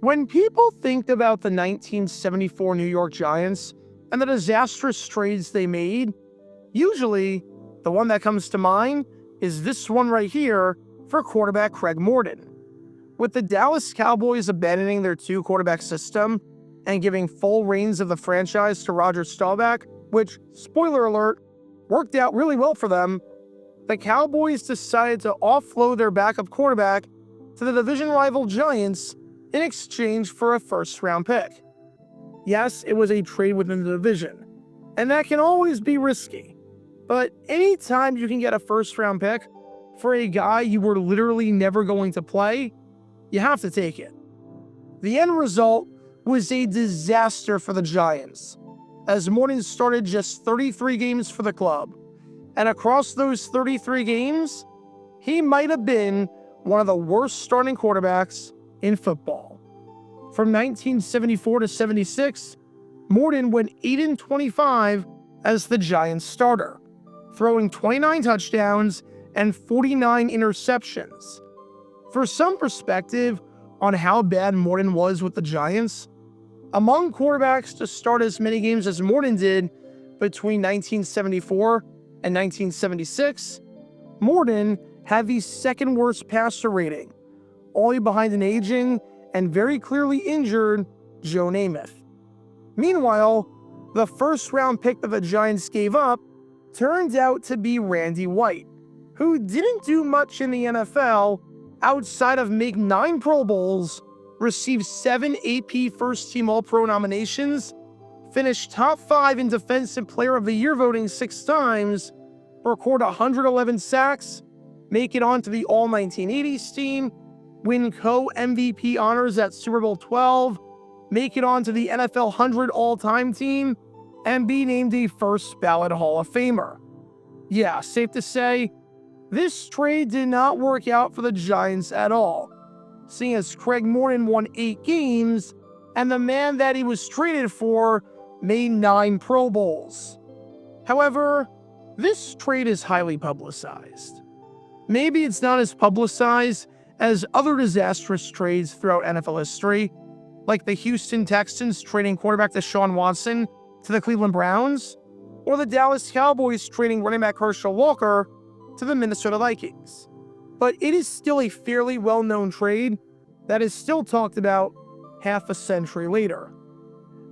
When people think about the 1974 New York Giants and the disastrous trades they made, usually the one that comes to mind is this one right here for quarterback Craig Mortyn. With the Dallas Cowboys abandoning their two-quarterback system and giving full reins of the franchise to Roger Staubach, which, spoiler alert, worked out really well for them, the Cowboys decided to offload their backup quarterback to the division rival Giants in exchange for a first-round pick. Yes, it was a trade within the division, and that can always be risky. But anytime you can get a first-round pick for a guy you were literally never going to play, you have to take it. The end result was a disaster for the Giants, as Mortyn started just 33 games for the club, and across those 33 games, he might have been one of the worst starting quarterbacks in football. From 1974 to 76, Mortyn went 8-25 as the Giants starter, throwing 29 touchdowns and 49 interceptions. For some perspective on how bad Mortyn was with the Giants, among quarterbacks to start as many games as Mortyn did between 1974 and 1976, Mortyn had the second worst passer rating, only behind an aging and very clearly injured Joe Namath. Meanwhile, the first-round pick that the Giants gave up turned out to be Randy White, who didn't do much in the NFL outside of make 9 Pro Bowls, received 7 AP First-Team All-Pro nominations, finished top 5 in Defensive Player of the Year voting 6 times, record 111 sacks, make it onto the All-1980s team, win co-MVP honors at Super Bowl 12, make it onto the NFL 100 All-Time team, and be named a first-ballot Hall of Famer. Yeah, safe to say, this trade did not work out for the Giants at all, seeing as Craig Mortyn won 8 games, and the man that he was traded for made 9 Pro Bowls. However, this trade is highly publicized. Maybe it's not as publicized as other disastrous trades throughout NFL history, like the Houston Texans trading quarterback Deshaun Watson to the Cleveland Browns, or the Dallas Cowboys trading running back Herschel Walker to the Minnesota Vikings. But it is still a fairly well-known trade that is still talked about half a century later.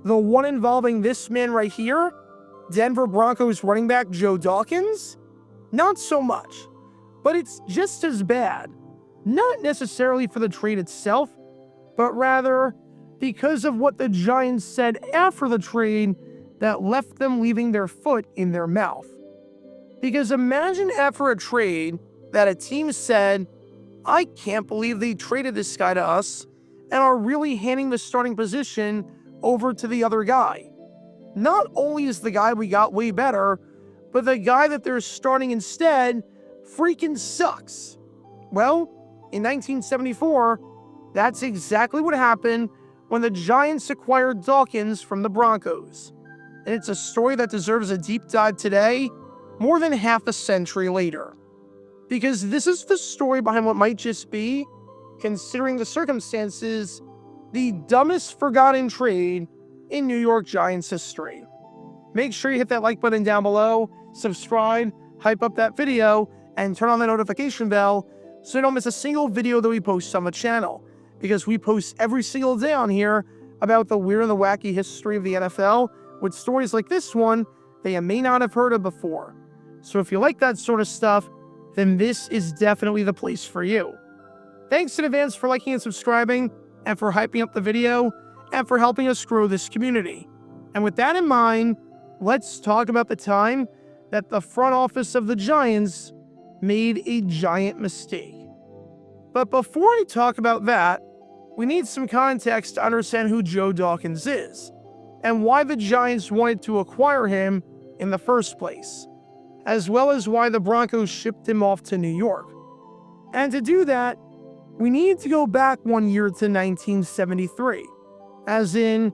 The one involving this man right here, Denver Broncos running back Joe Dawkins, not so much, but it's just as bad, not necessarily for the trade itself, but rather because of what the Giants said after the trade that left them leaving their foot in their mouth. Because imagine after a trade that a team said, I can't believe they traded this guy to us and are really handing the starting position over to the other guy. Not only is the guy we got way better, but the guy that they're starting instead freaking sucks. Well, in 1974, that's exactly what happened when the Giants acquired Dawkins from the Broncos. And it's a story that deserves a deep dive today, more than half a century later. Because this is the story behind what might just be, considering the circumstances, the dumbest forgotten trade in New York Giants history. Make sure you hit that like button down below, subscribe, hype up that video, and turn on the notification bell so you don't miss a single video that we post on the channel. Because we post every single day on here about the weird and the wacky history of the NFL with stories like this one that you may not have heard of before. So if you like that sort of stuff, then this is definitely the place for you. Thanks in advance for liking and subscribing, and for hyping up the video, and for helping us grow this community. And with that in mind, let's talk about the time that the front office of the Giants made a giant mistake. But before I talk about that, we need some context to understand who Joe Dawkins is, and why the Giants wanted to acquire him in the first place, as well as why the Broncos shipped him off to New York. And to do that, we need to go back 1 year to 1973, as in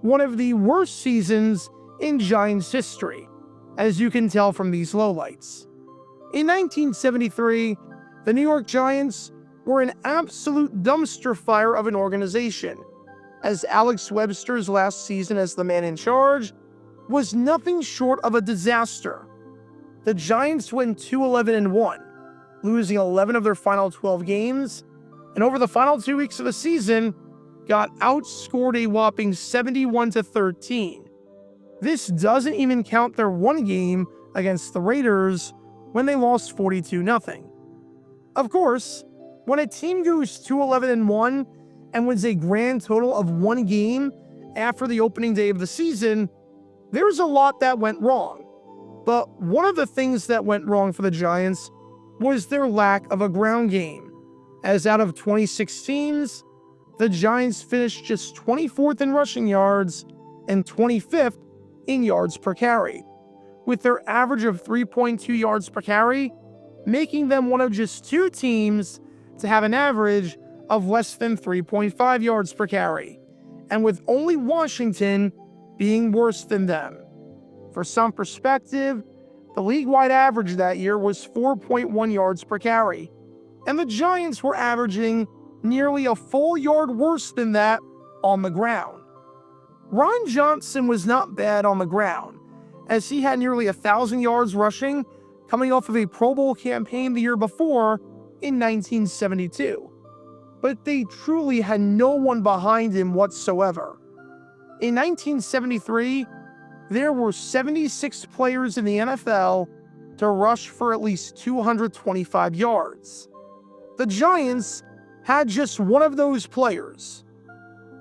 one of the worst seasons in Giants history, as you can tell from these lowlights. In 1973, the New York Giants were an absolute dumpster fire of an organization, as Alex Webster's last season as the man in charge was nothing short of a disaster. The Giants went 2-11-1, losing 11 of their final 12 games, and over the final 2 weeks of the season, got outscored a whopping 71-13. This doesn't even count their one game against the Raiders when they lost 42-0. Of course, when a team goes 2-11-1 and wins a grand total of one game after the opening day of the season, there's a lot that went wrong. But one of the things that went wrong for the Giants was their lack of a ground game, as out of 26 teams, the Giants finished just 24th in rushing yards and 25th in yards per carry, with their average of 3.2 yards per carry, making them one of just 2 teams to have an average of less than 3.5 yards per carry, and with only Washington being worse than them. For some perspective, the league-wide average that year was 4.1 yards per carry, and the Giants were averaging nearly a full yard worse than that on the ground. Ron Johnson was not bad on the ground, as he had nearly 1,000 yards rushing coming off of a Pro Bowl campaign the year before in 1972. But they truly had no one behind him whatsoever. In 1973, there were 76 players in the NFL to rush for at least 225 yards. The Giants had just one of those players.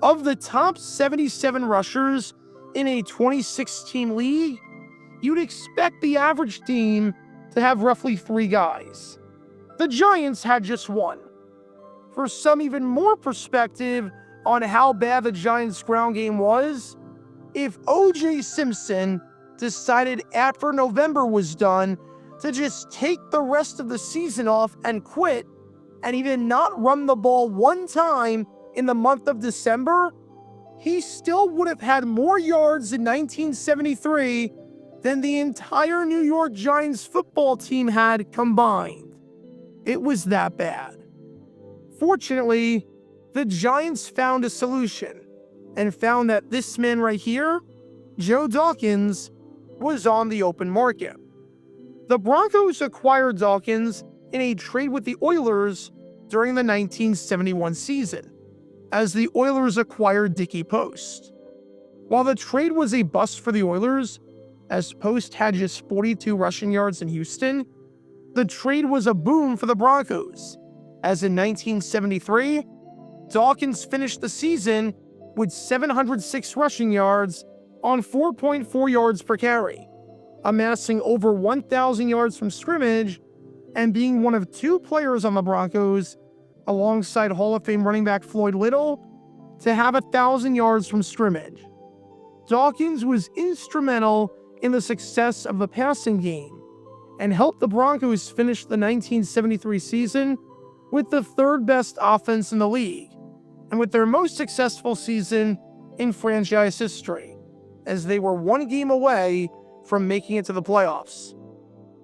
Of the top 77 rushers in a 26-team league, you'd expect the average team to have roughly 3 guys. The Giants had just one. For some even more perspective on how bad the Giants' ground game was, if O.J. Simpson decided after November was done to just take the rest of the season off and quit, and even not run the ball one time in the month of December, he still would have had more yards in 1973 than the entire New York Giants football team had combined. It was that bad. Fortunately, the Giants found a solution and found that this man right here, Joe Dawkins, was on the open market. The Broncos acquired Dawkins in a trade with the Oilers during the 1971 season, as the Oilers acquired Dickie Post. While the trade was a bust for the Oilers, as Post had just 42 rushing yards in Houston, the trade was a boom for the Broncos, as in 1973, Dawkins finished the season with 706 rushing yards on 4.4 yards per carry, amassing over 1,000 yards from scrimmage and being one of 2 players on the Broncos, alongside Hall of Fame running back Floyd Little, to have 1,000 yards from scrimmage. Dawkins was instrumental in the success of the passing game and helped the Broncos finish the 1973 season with the 3rd best offense in the league and with their most successful season in franchise history, as they were 1 game away from making it to the playoffs.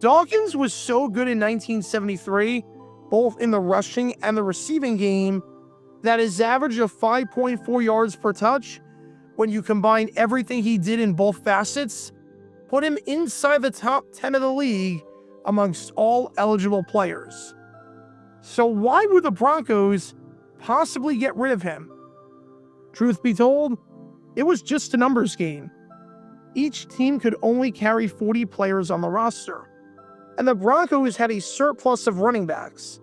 Dawkins was so good in 1973, both in the rushing and the receiving game, that his average of 5.4 yards per touch, when you combine everything he did in both facets, put him inside the top 10 of the league amongst all eligible players. So why would the Broncos possibly get rid of him? Truth be told, it was just a numbers game. Each team could only carry 40 players on the roster, and the Broncos had a surplus of running backs,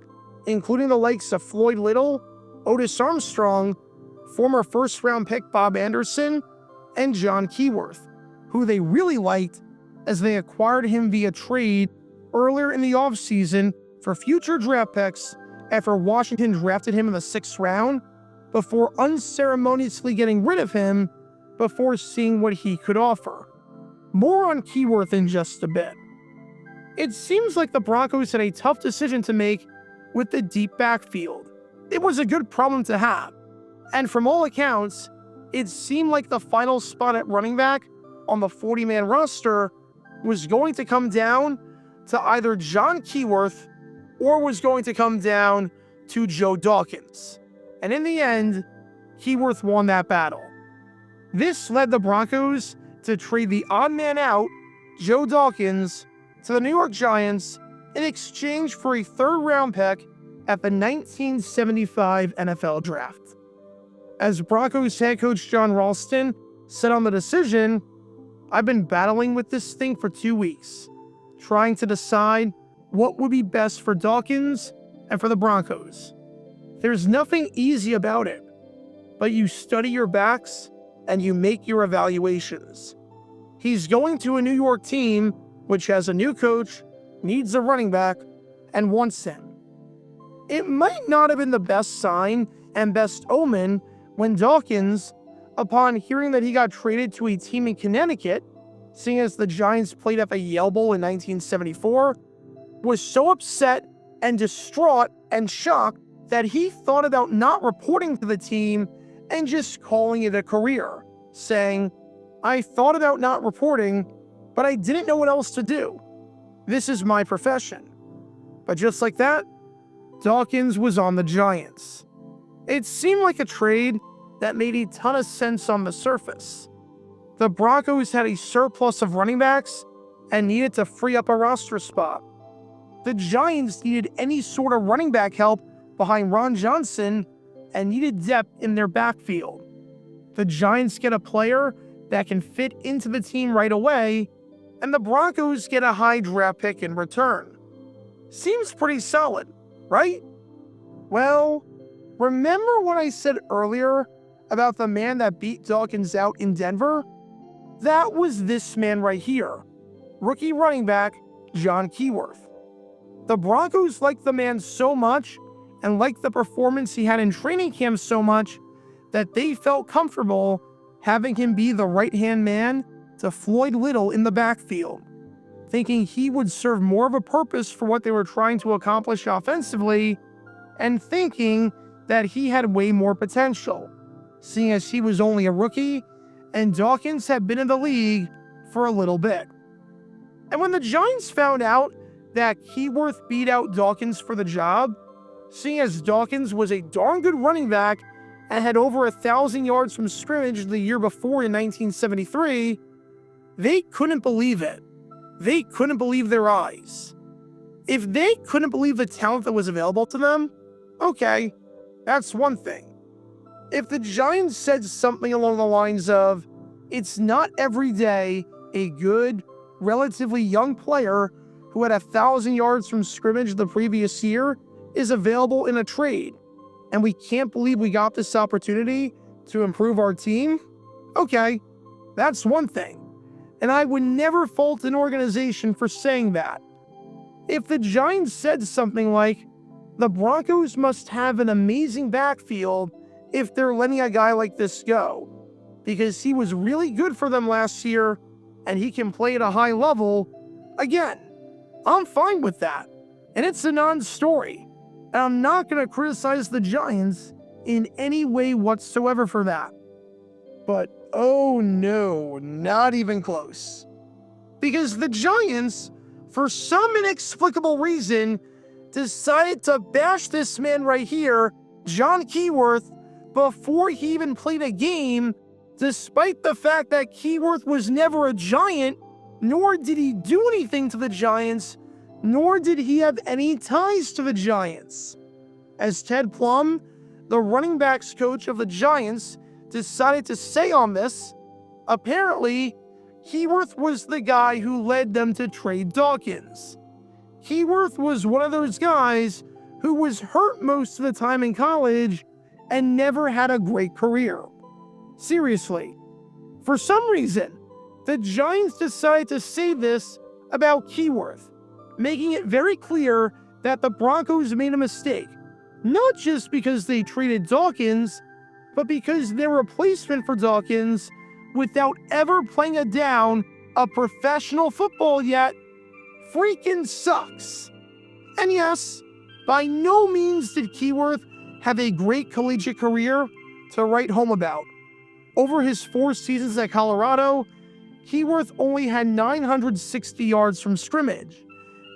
including the likes of Floyd Little, Otis Armstrong, former first-round pick Bob Anderson, and John Keyworth, who they really liked as they acquired him via trade earlier in the offseason for future draft picks after Washington drafted him in the 6th round, before unceremoniously getting rid of him before seeing what he could offer. More on Keyworth in just a bit. It seems like the Broncos had a tough decision to make with the deep backfield. It was a good problem to have, and from all accounts, it seemed like the final spot at running back on the 40-man roster was going to come down to either John Keyworth or was going to come down to Joe Dawkins. And in the end, Keyworth won that battle. This led the Broncos to trade the odd man out, Joe Dawkins, to the New York Giants in exchange for a third-round pick at the 1975 NFL Draft. As Broncos head coach John Ralston said on the decision, "I've been battling with this thing for 2 weeks, trying to decide what would be best for Dawkins and for the Broncos. There's nothing easy about it, but you study your backs and you make your evaluations. He's going to a New York team which has a new coach, needs a running back, and wants him." It might not have been the best sign and best omen when Dawkins, upon hearing that he got traded to a team in Connecticut, seeing as the Giants played at the Yale Bowl in 1974, was so upset and distraught and shocked that he thought about not reporting to the team and just calling it a career, saying, "I thought about not reporting, but I didn't know what else to do. This is my profession." But just like that, Dawkins was on the Giants. It seemed like a trade that made a ton of sense on the surface. The Broncos had a surplus of running backs and needed to free up a roster spot. The Giants needed any sort of running back help behind Ron Johnson and needed depth in their backfield. The Giants get a player that can fit into the team right away, and the Broncos get a high draft pick in return. Seems pretty solid, right? Well, remember what I said earlier about the man that beat Dawkins out in Denver? That was this man right here, rookie running back John Keyworth. The Broncos liked the man so much and liked the performance he had in training camp so much that they felt comfortable having him be the right-hand man to Floyd Little in the backfield, thinking he would serve more of a purpose for what they were trying to accomplish offensively, and thinking that he had way more potential, seeing as he was only a rookie and Dawkins had been in the league for a little bit. And when the Giants found out that Keyworth beat out Dawkins for the job, seeing as Dawkins was a darn good running back and had over 1,000 yards from scrimmage the year before in 1973, they couldn't believe it. They couldn't believe their eyes. If they couldn't believe the talent that was available to them, okay, that's one thing. If the Giants said something along the lines of, "It's not every day a good, relatively young player who had 1,000 yards from scrimmage the previous year is available in a trade, and we can't believe we got this opportunity to improve our team," okay, that's one thing. And I would never fault an organization for saying that. If the Giants said something like, "The Broncos must have an amazing backfield if they're letting a guy like this go, because he was really good for them last year and he can play at a high level," again, I'm fine with that. And it's a non-story. And I'm not going to criticize the Giants in any way whatsoever for that. But oh no, not even close. Because the Giants, for some inexplicable reason, decided to bash this man right here, John Keyworth, before he even played a game, despite the fact that Keyworth was never a Giant, nor did he do anything to the Giants, nor did he have any ties to the Giants. As Ted Plum, the running backs coach of the Giants, decided to say on this, apparently, Keyworth was the guy who led them to trade Dawkins. Keyworth was one of those guys who was hurt most of the time in college and never had a great career. Seriously. For some reason, the Giants decided to say this about Keyworth, making it very clear that the Broncos made a mistake, not just because they traded Dawkins, but because their replacement for Dawkins, without ever playing a down of professional football yet, freaking sucks. And yes, by no means did Keyworth have a great collegiate career to write home about. Over his 4 seasons at Colorado, Keyworth only had 960 yards from scrimmage,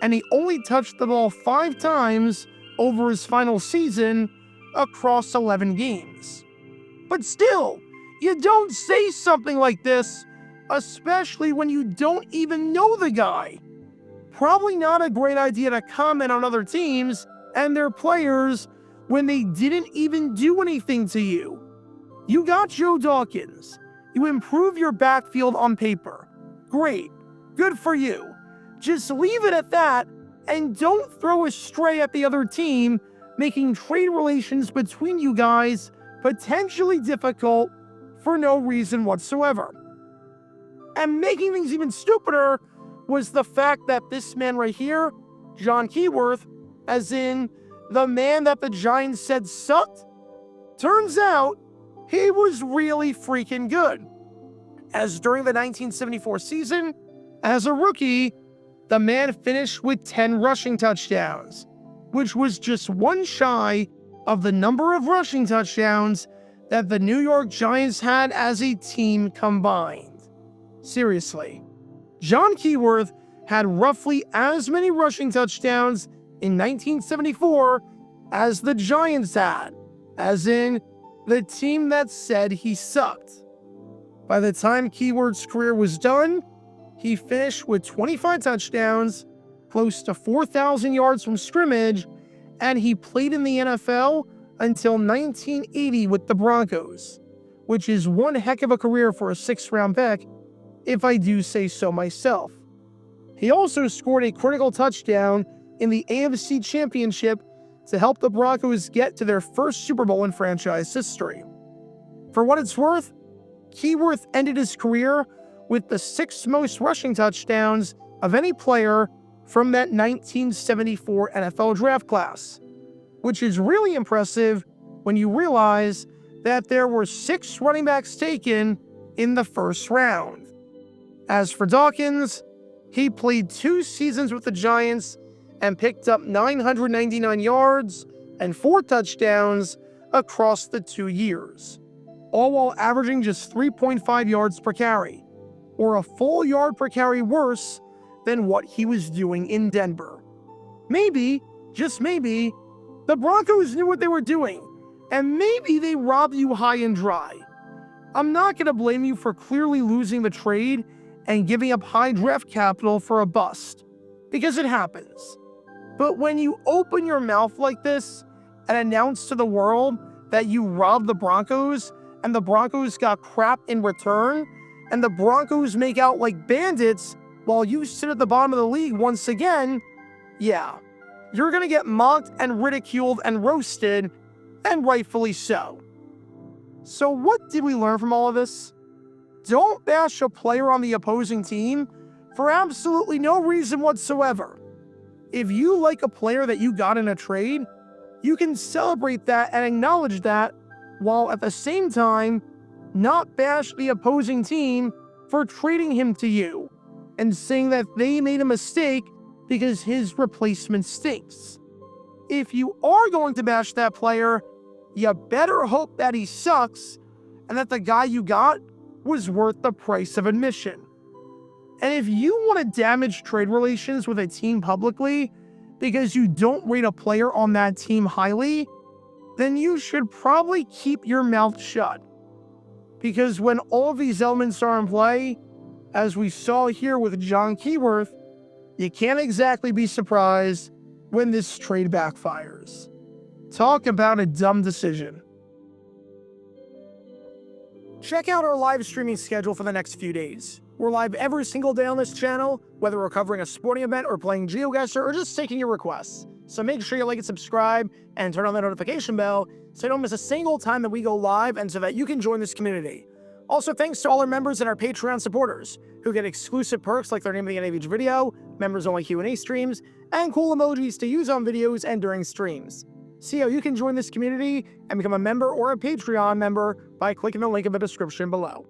and he only touched the ball 5 times over his final season across 11 games. But still, you don't say something like this, especially when you don't even know the guy. Probably not a great idea to comment on other teams and their players when they didn't even do anything to you. You got Joe Dawkins. You improve your backfield on paper. Great. Good for you. Just leave it at that and don't throw a stray at the other team, making trade relations between you guys potentially difficult for no reason whatsoever. And making things even stupider was the fact that this man right here, John Keyworth, as in the man that the Giants said sucked, turns out he was really freaking good. As during the 1974 season, as a rookie, the man finished with 10 rushing touchdowns, which was just one shy of the number of rushing touchdowns that the New York Giants had as a team combined. Seriously, John Keyworth had roughly as many rushing touchdowns in 1974 as the Giants had, as in the team that said he sucked. By the time Keyworth's career was done, he finished with 25 touchdowns, close to 4,000 yards from scrimmage, and he played in the NFL until 1980 with the Broncos, which is one heck of a career for a 6th-round pick, if I do say so myself. He also scored a critical touchdown in the AFC Championship to help the Broncos get to their first Super Bowl in franchise history. For what it's worth, Keyworth ended his career with the 6th most rushing touchdowns of any player from that 1974 NFL draft class, which is really impressive when you realize that there were 6 running backs taken in the first round. As for Dawkins, he played 2 seasons with the Giants and picked up 999 yards and 4 touchdowns across the 2 years, all while averaging just 3.5 yards per carry, or a full yard per carry worse than what he was doing in Denver. Maybe, just maybe, the Broncos knew what they were doing, and maybe they robbed you high and dry. I'm not going to blame you for clearly losing the trade and giving up high draft capital for a bust, because it happens. But when you open your mouth like this and announce to the world that you robbed the Broncos and the Broncos got crap in return, and the Broncos make out like bandits while you sit at the bottom of the league once again, yeah, you're going to get mocked and ridiculed and roasted, and rightfully so. So what did we learn from all of this? Don't bash a player on the opposing team for absolutely no reason whatsoever. If you like a player that you got in a trade, you can celebrate that and acknowledge that, while at the same time, not bash the opposing team for trading him to you and saying that they made a mistake because his replacement stinks. If you are going to bash that player, you better hope that he sucks and that the guy you got was worth the price of admission. And if you want to damage trade relations with a team publicly because you don't rate a player on that team highly, then you should probably keep your mouth shut. Because when all of these elements are in play, as we saw here with John Keyworth, you can't exactly be surprised when this trade backfires. Talk about a dumb decision. Check out our live streaming schedule for the next few days. We're live every single day on this channel, whether we're covering a sporting event or playing GeoGuessr or just taking your requests. So make sure you like and subscribe and turn on the notification bell so you don't miss a single time that we go live and so that you can join this community. Also, thanks to all our members and our Patreon supporters who get exclusive perks like their name at the end of each video, members-only Q&A streams, and cool emojis to use on videos and during streams. See how you can join this community and become a member or a Patreon member by clicking the link in the description below.